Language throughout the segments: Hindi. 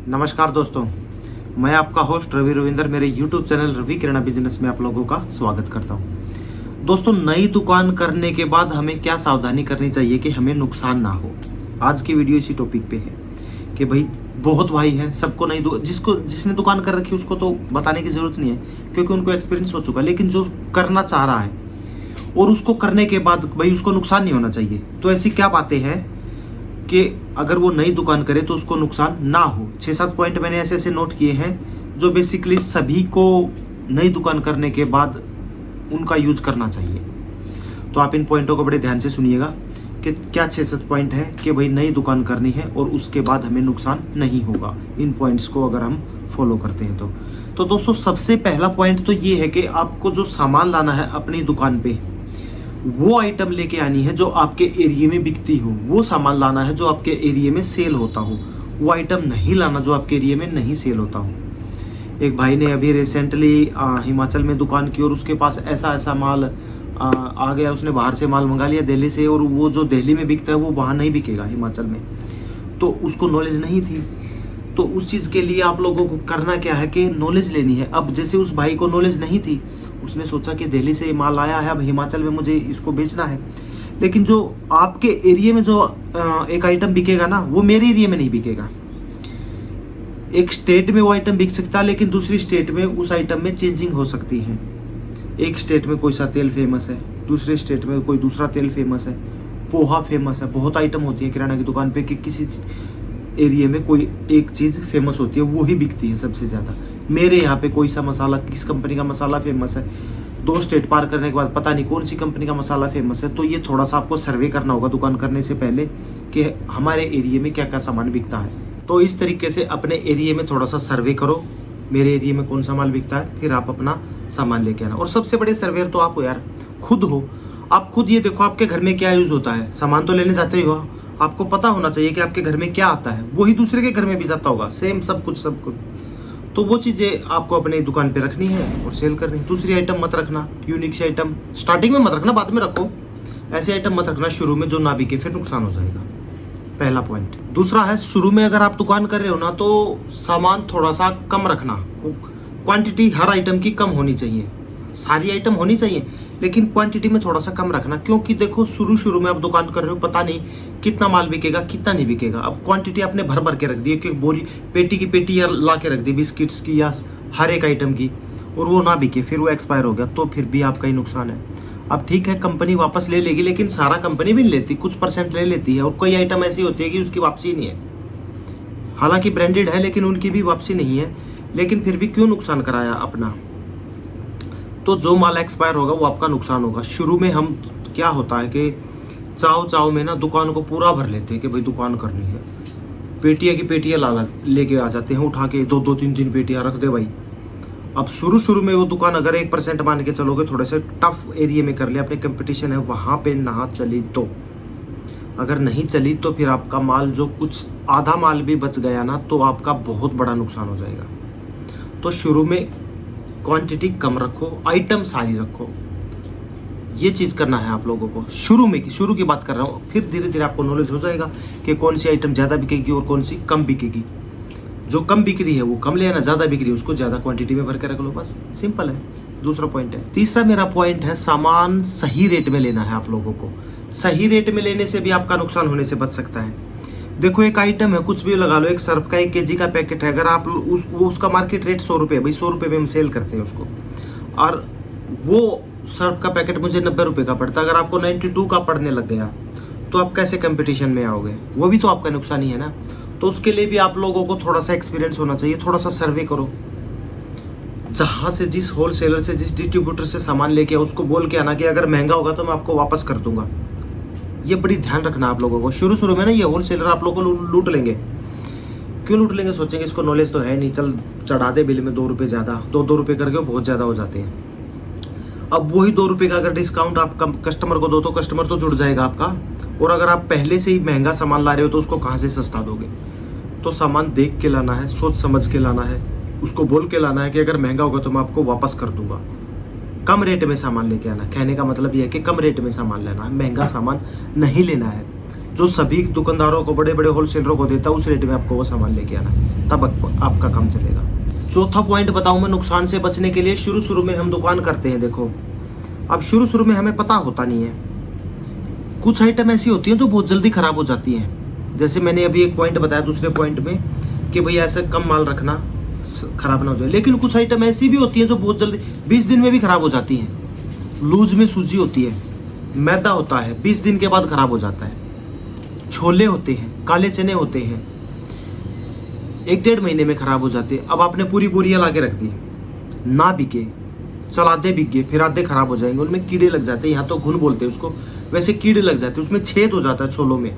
नमस्कार दोस्तों, मैं आपका होस्ट रवि रविंदर मेरे YouTube चैनल रवि किराना बिजनेस में आप लोगों का स्वागत करता हूं। दोस्तों, नई दुकान करने के बाद हमें क्या सावधानी करनी चाहिए कि हमें नुकसान ना हो। आज की वीडियो इसी टॉपिक पे है कि भाई बहुत भाई हैं, सबको जिसने दुकान कर रखी है उसको तो बताने की ज़रूरत नहीं है क्योंकि उनको एक्सपीरियंस हो चुका है। लेकिन जो करना चाह रहा है और उसको करने के बाद भाई उसको नुकसान नहीं होना चाहिए, तो ऐसी क्या बातें हैं कि अगर वो नई दुकान करे तो उसको नुकसान ना हो। 6-7 पॉइंट मैंने ऐसे ऐसे नोट किए हैं जो बेसिकली सभी को नई दुकान करने के बाद उनका यूज करना चाहिए। तो आप इन पॉइंटों को बड़े ध्यान से सुनिएगा कि क्या 6-7 पॉइंट है कि भाई नई दुकान करनी है और उसके बाद हमें नुकसान नहीं होगा इन पॉइंट्स को अगर हम फॉलो करते हैं तो दोस्तों, सबसे पहला पॉइंट तो ये है कि आपको जो सामान लाना है अपनी दुकान पे वो आइटम लेके आनी है जो आपके एरिया में बिकती हो, वो सामान लाना है जो आपके एरिया में सेल होता हो, वो आइटम नहीं लाना जो आपके एरिया में नहीं सेल होता हो। एक भाई ने अभी रिसेंटली हिमाचल में दुकान की और उसके पास ऐसा माल आ गया, उसने बाहर से माल मंगा लिया दिल्ली से, और वो जो दिल्ली में बिकता है वो वहाँ नहीं बिकेगा हिमाचल में, तो उसको नॉलेज नहीं थी। तो उस चीज़ के लिए आप लोगों को करना क्या है कि नॉलेज लेनी है। अब जैसे उस भाई को नॉलेज नहीं थी, उसने सोचा कि दिल्ली से माल आया है, अब हिमाचल में मुझे इसको बेचना है, लेकिन जो आपके एरिया में जो एक आइटम बिकेगा ना, वो मेरे एरिया में नहीं बिकेगा। एक स्टेट में वो आइटम बिक सकता है लेकिन दूसरी स्टेट में उस आइटम में चेंजिंग हो सकती है। एक स्टेट में कोई सा तेल फेमस है, दूसरे स्टेट में कोई दूसरा तेल फेमस है, पोहा फेमस है। बहुत आइटम होती है किराना की दुकान पे कि किसी एरिया में कोई एक चीज़ फेमस होती है, वो ही बिकती है सबसे ज़्यादा। मेरे यहाँ पे कोई सा मसाला, किस कंपनी का मसाला फेमस है, 2 स्टेट पार करने के बाद पता नहीं कौन सी कंपनी का मसाला फेमस है। तो ये थोड़ा सा आपको सर्वे करना होगा दुकान करने से पहले कि हमारे एरिया में क्या क्या सामान बिकता है। तो इस तरीके से अपने एरिया में थोड़ा सा सर्वे करो, मेरे एरिया में कौन सा माल बिकता है, फिर आप अपना सामान लेके आना। और सबसे बड़े सर्वेयर तो आप हो यार, खुद हो। आप खुद ये देखो आपके घर में क्या यूज़ होता है। सामान तो लेने जाते ही हो, आपको पता होना चाहिए कि आपके घर में क्या आता है, वही दूसरे के घर में भी जाता होगा, सेम सब कुछ। तो वो चीज़ें आपको अपनी दुकान पे रखनी है और सेल करनी है। दूसरी आइटम मत रखना, यूनिक से आइटम स्टार्टिंग में मत रखना, बाद में रखो। ऐसे आइटम मत रखना शुरू में जो ना बिके, फिर नुकसान हो जाएगा। पहला पॉइंट। दूसरा है, शुरू में अगर आप दुकान कर रहे हो ना तो सामान थोड़ा सा कम रखना। क्वांटिटी हर आइटम की कम होनी चाहिए, सारी आइटम होनी चाहिए लेकिन क्वांटिटी में थोड़ा सा कम रखना। क्योंकि देखो शुरू में आप दुकान कर रहे हो, पता नहीं कितना माल बिकेगा कितना नहीं बिकेगा। अब क्वांटिटी आपने भर के रख दी, एक बोरी पेटी की पेटी ला के रख दी बिस्किट्स की या हर एक आइटम की, और वो ना बिके, फिर वो एक्सपायर हो गया, तो फिर भी आपका ही नुकसान है। अब ठीक है, कंपनी वापस ले लेगी, लेकिन सारा कंपनी भी नहीं लेती, कुछ % ले लेती है। और कोई आइटम ऐसी होती है कि उसकी वापसी नहीं है, हालांकि ब्रांडेड है लेकिन उनकी भी वापसी नहीं है, लेकिन फिर भी क्यों नुकसान कराया अपना। तो जो माल एक्सपायर होगा वो आपका नुकसान होगा। शुरू में हम क्या होता है कि चाव में ना दुकान को पूरा भर लेते हैं कि भाई दुकान करनी है, पेटियाँ की पेटियाँ ला लेके आ जाते हैं उठा के, 2-2 3-3 पेटियाँ रख दे भाई। अब शुरू में वो दुकान अगर 1% मान के चलोगे, थोड़े से टफ एरिया में कर लिया, अपने कंपटीशन है वहाँ पे ना चली तो, अगर नहीं चली तो फिर आपका माल जो कुछ आधा माल भी बच गया ना तो आपका बहुत बड़ा नुकसान हो जाएगा। तो शुरू में क्वांटिटी कम रखो, आइटम सारी रखो, ये चीज़ करना है आप लोगों को। शुरू की बात कर रहा हूँ, फिर धीरे धीरे आपको नॉलेज हो जाएगा कि कौन सी आइटम ज़्यादा बिकेगी और कौन सी कम बिकेगी। जो कम बिक रही है वो कम लेना, ज़्यादा बिक रही है उसको ज़्यादा क्वांटिटी में भर के रख लो, बस सिंपल है। दूसरा पॉइंट है। तीसरा मेरा पॉइंट है, सामान सही रेट में लेना है आप लोगों को। सही रेट में लेने से भी आपका नुकसान होने से बच सकता है। देखो, एक आइटम है, कुछ भी लगा लो, एक सर्फ का 1 kg का पैकेट है, अगर आप उसका मार्केट रेट 100 रुपये, भाई 100 रुपये में हम सेल करते हैं उसको, और वो सर्फ का पैकेट मुझे 90 रुपये का पड़ता है। अगर आपको 92 का पड़ने लग गया तो आप कैसे कंपटीशन में आओगे, वो भी तो आपका नुकसान ही है ना। तो उसके लिए भी आप लोगों को थोड़ा सा एक्सपीरियंस होना चाहिए, थोड़ा सा सर्वे करो। जहाँ से, जिस होलसेलर से, जिस डिस्ट्रीब्यूटर से सामान लेके आओ, उसको बोल के आना कि अगर महंगा होगा तो मैं आपको वापस कर दूंगा। ये बड़ी ध्यान रखना आप लोगों को। शुरू में ना ये होलसेलर आप लोगों को लूट लेंगे। क्यों लूट लेंगे, सोचेंगे इसको नॉलेज तो है नहीं, चल चढ़ा दे बिल में 2 रुपये ज़्यादा, 2 रुपये करके बहुत ज़्यादा हो जाते हैं। अब वही 2 रुपये का अगर डिस्काउंट आप कस्टमर को दो तो कस्टमर तो जुड़ जाएगा आपका, और अगर आप पहले से ही महंगा सामान ला रहे हो तो उसको कहाँ से सस्ता दोगे। तो सामान देख के लाना है, सोच समझ के लाना है, उसको बोल के लाना है कि अगर महंगा होगा तो मैं आपको वापस कर दूंगा। कम रेट में सामान लेके आना, कहने का मतलब यह है कि कम रेट में सामान लेना है, महंगा सामान नहीं लेना है। जो सभी दुकानदारों को, बड़े बड़े होलसेलरों को देता है, उस रेट में आपको वो सामान लेके आना, तब आपका काम चलेगा। चौथा पॉइंट बताऊं मैं नुकसान से बचने के लिए। शुरू शुरू में हम दुकान करते हैं, देखो अब शुरू शुरू में हमें पता होता नहीं है, कुछ आइटम ऐसी होती हैं जो बहुत जल्दी खराब हो जाती हैं। जैसे मैंने अभी एक पॉइंट बताया दूसरे पॉइंट में कि भाई ऐसा कम माल रखना, खराब ना हो जाए। लेकिन कुछ आइटम ऐसी भी होती हैं जो बहुत जल्दी 20 दिन में भी खराब हो जाती हैं। लूज में सूजी होती है, मैदा होता है, 20 दिन के बाद खराब हो जाता है। छोले होते हैं, काले चने होते हैं, 1-1.5 महीने में खराब हो जाते हैं। अब आपने पूरी बोरियां ला के रख दी, ना बिके, चल आधे बिक गए, फिर आधे खराब हो जाएंगे, उनमें कीड़े लग जाते हैं। यहाँ तो घुन बोलते हैं उसको, वैसे कीड़े लग जाते हैं, उसमें छेद हो जाता है। छोलों में,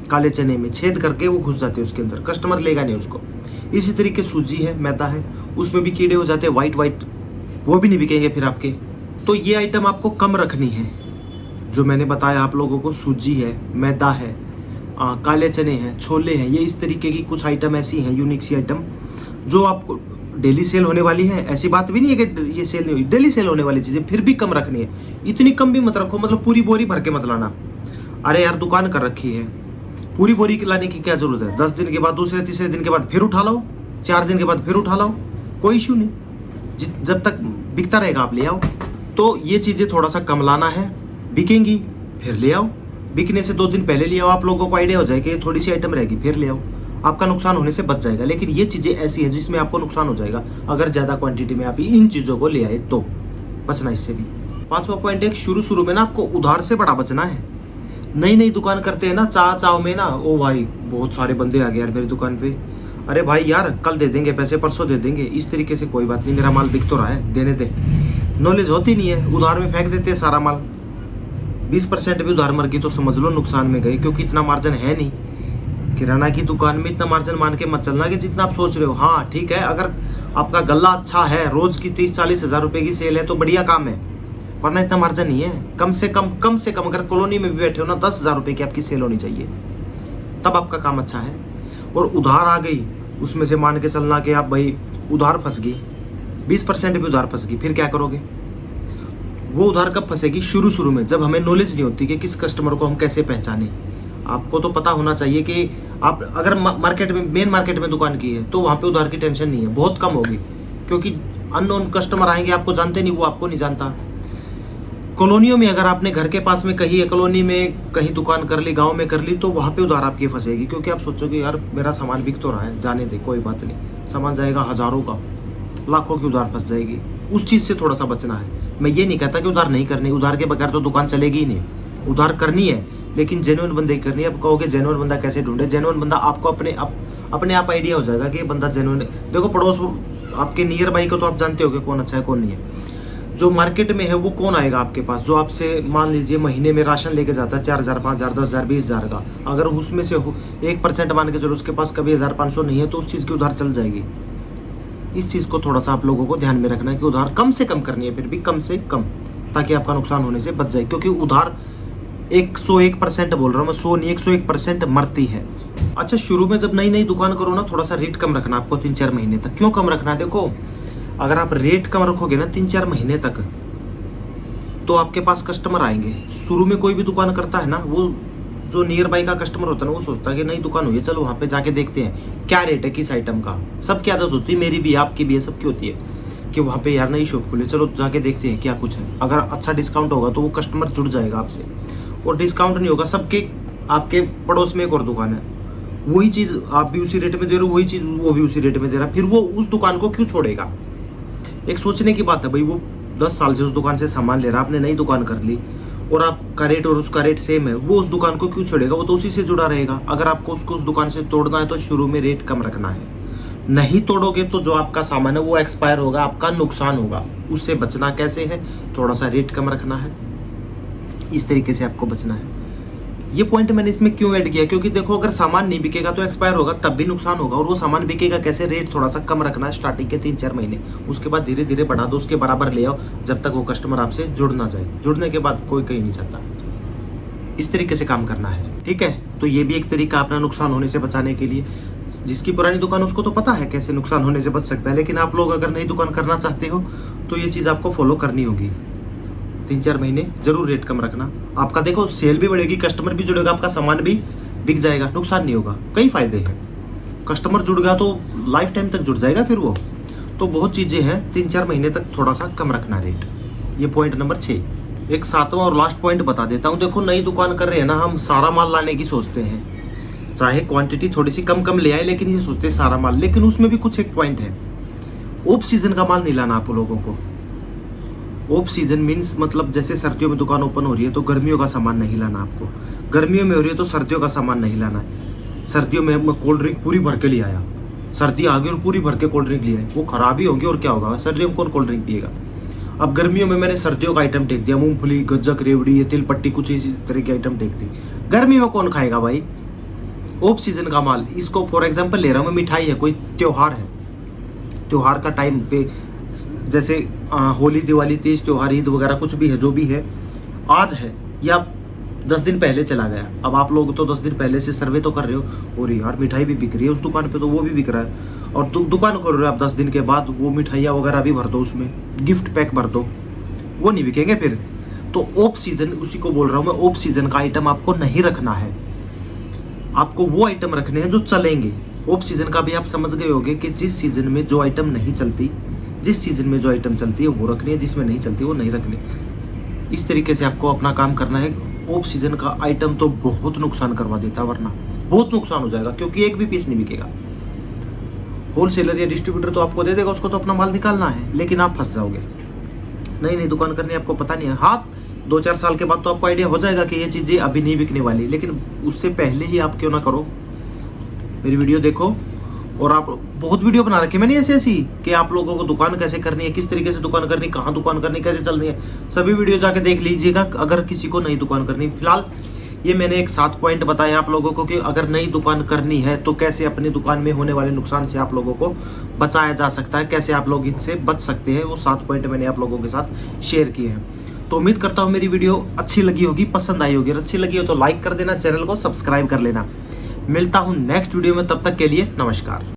काले चने में छेद करके वो घुस जाते हैं उसके अंदर, कस्टमर लेगा नहीं उसको। इसी तरीके सूजी है, मैदा है, उसमें भी कीड़े हो जाते हैं, वाइट, वो भी नहीं बिकेंगे फिर आपके। तो ये आइटम आपको कम रखनी है, जो मैंने बताया आप लोगों को। सूजी है, मैदा है, काले चने हैं, छोले हैं, ये इस तरीके की कुछ आइटम ऐसी हैं, यूनिक सी आइटम जो आपको डेली सेल होने वाली है। ऐसी बात भी नहीं है कि ये सेल नहीं हुई, डेली सेल होने वाली चीज़ें, फिर भी कम रखनी है। इतनी कम भी मत रखो, मतलब पूरी बोरी भर के मत लाना। अरे यार दुकान कर रखी है, पूरी बोरी लाने की क्या जरूरत है? 10 दिन के बाद, दूसरे तीसरे दिन के बाद फिर उठा लो, 4 दिन के बाद फिर उठा लो, कोई इश्यू नहीं। जब तक बिकता रहेगा आप ले आओ। तो ये चीज़ें थोड़ा सा कम लाना है, बिकेंगी फिर ले आओ। बिकने से 2 दिन पहले ले आओ, आप लोगों को आइडिया हो जाएगा, थोड़ी सी आइटम रहेगी फिर ले आओ, आपका नुकसान होने से बच जाएगा। लेकिन ये चीज़ें ऐसी हैं जिसमें आपको नुकसान हो जाएगा अगर ज़्यादा क्वांटिटी में आप इन चीज़ों को ले आए तो। बचना इससे भी। 5वां पॉइंट है, शुरू शुरू में ना आपको उधार से बड़ा बचना है। नई दुकान करते हैं ना, चाव में ना, ओ भाई बहुत सारे बंदे आ गए यार मेरी दुकान पे, अरे भाई यार कल दे देंगे पैसे, परसों दे देंगे, इस तरीके से कोई बात नहीं, मेरा माल बिक तो रहा है, देने दे। नॉलेज होती नहीं है, उधार में फेंक देते हैं सारा माल। 20% भी उधार मर गई तो समझ लो नुकसान में गए, क्योंकि इतना मार्जिन है नहीं। किराना की दुकान में इतना मार्जिन मान के मत चलना कि जितना आप सोच रहे हो। हाँ ठीक है, अगर आपका गल्ला अच्छा है, रोज की 30-40 हज़ार रुपए की सेल है तो बढ़िया काम है, वरना इतना मार्जिन नहीं है। कम से कम अगर कॉलोनी में भी बैठे हो ना, 10,000 रुपए की आपकी सेल होनी चाहिए, तब आपका काम अच्छा है। और उधार आ गई, उसमें से मान के चलना कि आप भाई उधार फंस गई, 20% भी उधार फंस गई, फिर क्या करोगे? वो उधार कब फंसेगी? शुरू शुरू में, जब हमें नॉलेज नहीं होती कि किस कस्टमर को हम कैसे पहचाने। आपको तो पता होना चाहिए कि आप अगर मार्केट में, मेन मार्केट में दुकान की है तो वहाँ पे उधार की टेंशन नहीं है, बहुत कम होगी, क्योंकि अननोन कस्टमर आएंगे, आपको जानते नहीं, वो आपको नहीं जानता। कॉलोनियों में अगर आपने घर के पास में कहीं कॉलोनी में कहीं दुकान कर ली, गांव में कर ली, तो वहाँ पे उधार आपकी फंसेगी, क्योंकि आप सोचोगे यार मेरा सामान बिक तो रहा है, जाने दे, कोई बात नहीं, सामान जाएगा हज़ारों का, लाखों की उधार फंस जाएगी। उस चीज़ से थोड़ा सा बचना है। मैं ये नहीं कहता कि उधार नहीं करनी, उधार के बगैर तो दुकान चलेगी ही नहीं, उधार करनी है, लेकिन जेन्युइन बंदे की करनी है। अब कहोगे जेन्युइन बंदा कैसे ढूंढे? जेन्युइन बंदा आपको अपने आप आइडिया हो जाएगा कि ये बंदा जेन्युइन है। देखो पड़ोस आपके नियर बाई को तो आप जानते हो कि कौन अच्छा है कौन नहीं है। जो मार्केट में है वो कौन आएगा आपके पास, जो आपसे मान लीजिए महीने में राशन लेके जाता है 4,000, 5,000, 10,000, 20,000 का, अगर उसमें से 1% मान के चलो उसके पास कभी 1,500 नहीं है, तो उस चीज़ की उधार चल जाएगी। इस चीज़ को थोड़ा सा आप लोगों को ध्यान में रखना है कि उधार कम से कम करनी है, फिर भी कम से कम, ताकि आपका नुकसान होने से बच जाए। क्योंकि उधार 101% बोल रहा हूँ मैं, 100 नहीं, 101% मरती है। अच्छा, शुरू में जब नई दुकान करो ना, थोड़ा सा रेट कम रखना आपको 3-4 महीने तक। क्यों कम रखना है? देखो अगर आप रेट कम रखोगे ना 3-4 महीने तक, तो आपके पास कस्टमर आएंगे। शुरू में कोई भी दुकान करता है ना, वो जो नियर बाई का कस्टमर होता है ना, वो सोचता है कि नई दुकान हुई है, चलो वहाँ पे जाके देखते हैं क्या रेट है किस आइटम का। सबकी आदत होती है, मेरी भी, आपकी भी है, सबकी होती है कि वहाँ पे यार नई शॉप खुली, चलो जाके देखते हैं क्या कुछ है। अगर अच्छा डिस्काउंट होगा तो वो कस्टमर जुड़ जाएगा आपसे, और डिस्काउंट नहीं होगा, सबके आपके पड़ोस में एक और दुकान है, वही चीज़ आप भी उसी रेट में दे रहे हो, वही चीज़ वो भी उसी रेट में दे रहा है, फिर वो उस दुकान को क्यों छोड़ेगा? एक सोचने की बात है भाई, वो 10 साल से उस दुकान से सामान ले रहा है, आपने नई दुकान कर ली और आपका रेट और उसका रेट सेम है, वो उस दुकान को क्यों छोड़ेगा? वो तो उसी से जुड़ा रहेगा। अगर आपको उसको उस दुकान से तोड़ना है तो शुरू में रेट कम रखना है, नहीं तोड़ोगे तो जो आपका सामान है वो एक्सपायर होगा, आपका नुकसान होगा। उससे बचना कैसे है? थोड़ा सा रेट कम रखना है, इस तरीके से आपको बचना है। ये पॉइंट मैंने इसमें क्यों ऐड किया? क्योंकि देखो अगर सामान नहीं बिकेगा तो एक्सपायर होगा, तब भी नुकसान होगा, और वो सामान बिकेगा कैसे? रेट थोड़ा सा कम रखना है स्टार्टिंग के 3-4 महीने, उसके बाद धीरे धीरे बढ़ा दो, उसके बराबर ले आओ, जब तक वो कस्टमर आपसे जुड़ ना जाए। जुड़ने के बाद कोई कहीं नहीं सकता। इस तरीके से काम करना है, ठीक है? तो ये भी एक तरीका अपना नुकसान होने से बचाने के लिए। जिसकी पुरानी दुकान उसको तो पता है कैसे नुकसान होने से बच सकता है, लेकिन आप लोग अगर नई दुकान करना चाहते हो तो ये चीज़ आपको फॉलो करनी होगी। 3-4 महीने जरूर रेट कम रखना, आपका देखो सेल भी बढ़ेगी, कस्टमर भी जुड़ेगा, आपका सामान भी बिक जाएगा, नुकसान नहीं होगा, कई फायदे हैं। कस्टमर जुड़ गया तो लाइफ टाइम तक जुड़ जाएगा फिर वो। तो बहुत चीज़ें हैं, 3-4 महीने तक थोड़ा सा कम रखना रेट। ये पॉइंट नंबर 6। एक 7वां और लास्ट पॉइंट बता देता हूँ। देखो नई दुकान कर रहे हैं ना, हम सारा माल लाने की सोचते हैं, चाहे क्वांटिटी थोड़ी सी कम ले आए, लेकिन ये सोचते हैं सारा माल। लेकिन उसमें भी कुछ एक पॉइंट है, ऑफ सीजन का माल नहीं लाना आप लोगों को। ऑफ सीजन मीन्स मतलब जैसे सर्दियों में दुकान ओपन हो रही है तो गर्मियों का सामान नहीं लाना आपको, गर्मियों में हो रही है तो सर्दियों का सामान नहीं लाना है। सर्दियों में मैं कोल्ड ड्रिंक पूरी भर के ले आया, सर्दी आ गई और पूरी भर के कोल्ड ड्रिंक ले आए, वो खराब ही होंगे और क्या होगा, सर्दियों में कौन कोल्ड ड्रिंक पिएगा। अब गर्मियों में मैंने सर्दियों का आइटम टेक दिया, मूंगफली, गज्जक, रेवड़ी, ये तिल पट्टी, कुछ इसी तरह के आइटम टेक दी। गर्मी में कौन खाएगा भाई ऑफ सीजन का माल। इसको फॉर एग्जाम्पल ले रहा हूँ मैं, मिठाई है, कोई त्योहार है, त्योहार का टाइम पे जैसे होली, दिवाली, तीज त्योहार, ईद वगैरह कुछ भी है, जो भी है आज है या 10 दिन पहले चला गया। अब आप लोग तो 10 दिन पहले से सर्वे तो कर रहे हो, और यार मिठाई भी बिक रही है उस दुकान पे, तो वो भी बिक रहा है, और दुकान खोल रहे हो आप 10 दिन के बाद, वो मिठाइयाँ वगैरह भी भर दो, उसमें गिफ्ट पैक भर दो, वो नहीं बिकेंगे फिर। तो ऑफ सीजन, उसी को बोल रहा हूँ मैं, ऑफ सीजन का आइटम आपको नहीं रखना है, आपको वो आइटम रखने हैं जो चलेंगे। ऑफ सीजन का भी आप समझ गए होंगे कि जिस सीजन में जो आइटम नहीं चलती, जिस सीजन में जो आइटम चलती है वो रखनी है, जिसमें नहीं चलती वो नहीं रखनी। इस तरीके से आपको अपना काम करना है। ऑफ सीजन का आइटम तो बहुत नुकसान करवा देता, वरना बहुत नुकसान हो जाएगा, क्योंकि एक भी पीस नहीं बिकेगा। होलसेलर या डिस्ट्रीब्यूटर तो आपको दे देगा, उसको तो अपना माल निकालना है, लेकिन आप फंस जाओगे। नई दुकान करनी आपको पता नहीं है, हाँ 2-4 साल के बाद तो आपको आइडिया हो जाएगा कि ये चीज़ें अभी नहीं बिकने वाली, लेकिन उससे पहले ही आप क्यों ना करो, मेरी वीडियो देखो। और आप बहुत वीडियो बना रखी मैंने ऐसी कि आप लोगों को दुकान कैसे करनी है, किस तरीके से दुकान करनी, कहाँ दुकान करनी, कैसे चलनी है, सभी वीडियो जाके देख लीजिएगा अगर किसी को नई दुकान करनी। फिलहाल ये मैंने एक 7 पॉइंट बताया आप लोगों को कि अगर नई दुकान करनी है तो कैसे अपनी दुकान में होने वाले नुकसान से आप लोगों को बचाया जा सकता है, कैसे आप लोग इनसे बच सकते हैं, वो 7 पॉइंट मैंने आप लोगों के साथ शेयर किए हैं। तो उम्मीद करता हूँ मेरी वीडियो अच्छी लगी होगी, पसंद आई होगी। अगर अच्छी लगी हो तो लाइक कर देना, चैनल को सब्सक्राइब कर लेना। मिलता हूँ नेक्स्ट वीडियो में, तब तक के लिए नमस्कार।